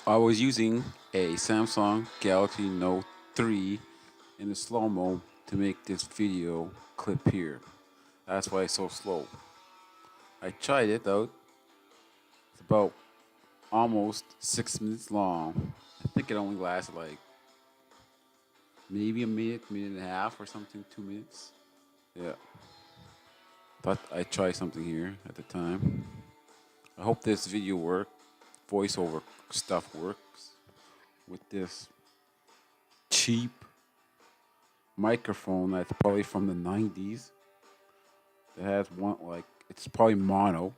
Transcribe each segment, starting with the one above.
I was using a Samsung Galaxy Note 3 in the slow-mo to make this video clip here. That's why it's so slow. I tried it out. It's about almost 6 minutes long. I think it only lasted like maybe a minute, minute and a half or something, 2 minutes. Yeah. Thought I'd try something here at the time. I hope this video works. Voiceover stuff works with this cheap microphone that's probably from the 90s. It has one, like, it's probably mono.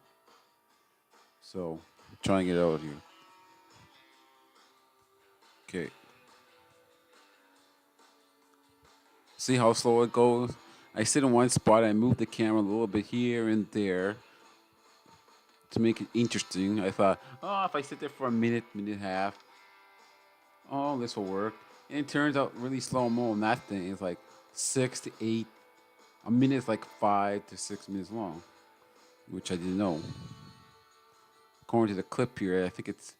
So, I'm trying it out here. Okay. See how slow it goes? I sit in one spot, I move the camera a little bit here and there to make it interesting. I thought, oh, if I sit there for a minute, minute and a half, oh, this will work. And it turns out really slow mo, and that thing is like 6 to 8. A minute is like 5 to 6 minutes long, which I didn't know. According to the clip here, I think it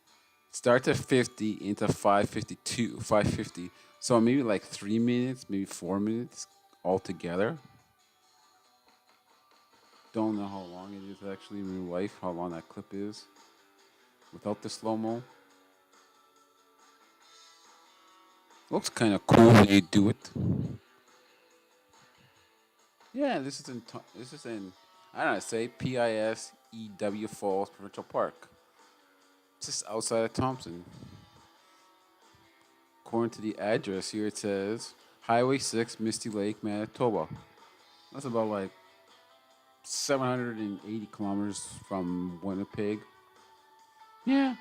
starts at 50 into 552, 550. So maybe like 3 minutes, maybe 4 minutes altogether. Don't know how long it is actually in real life, how long that clip is without the slow-mo. Looks kind of cool when you do it. Yeah, this is in I don't know, say PISEW Falls Provincial Park. It's just outside of Thompson. According to the address here, it says Highway 6, Misty Lake, Manitoba. That's about like 780 kilometers from Winnipeg. Yeah,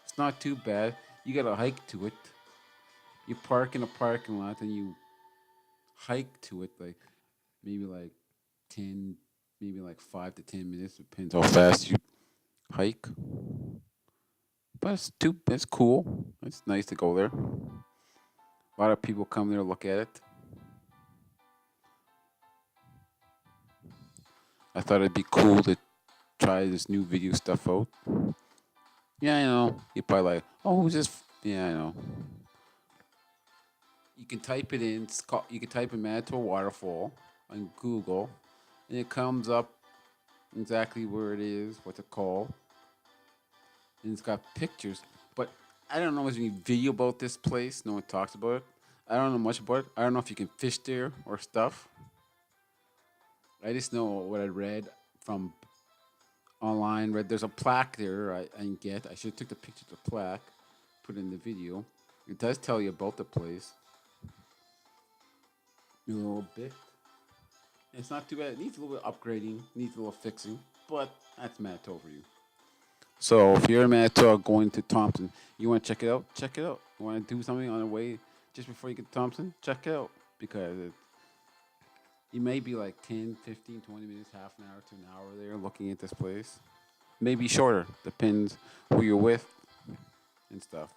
it's not too bad. You gotta hike to it. You park in a parking lot and you hike to it, like maybe like 10, maybe like 5 to 10 minutes. Depends how fast you hike. But it's cool. It's nice to go there. A lot of people come there to look at it. I thought it'd be cool to try this new video stuff out. Yeah, I know. You're probably like, oh, who's this? Yeah, I know. You can type it in. You can type in Manitoba Waterfall on Google, and it comes up exactly where it is, what's it called, and it's got pictures. But I don't know if there's any video about this place. No one talks about it. I don't know much about it. I don't know if you can fish there or stuff. I just know what I read from online. Read there's a plaque there. I didn't get. I should have took the picture of the plaque, put it in the video. It does tell you about the place a little bit. It's not too bad. It needs a little bit of upgrading, needs a little fixing, but that's Manitoba for you. So if you're in Manitoba going to Thompson, you want to check it out? Check it out. You want to do something on the way just before you get to Thompson? Check it out because you may be like 10, 15, 20 minutes, half an hour to an hour there looking at this place. Maybe shorter. Depends who you're with and stuff.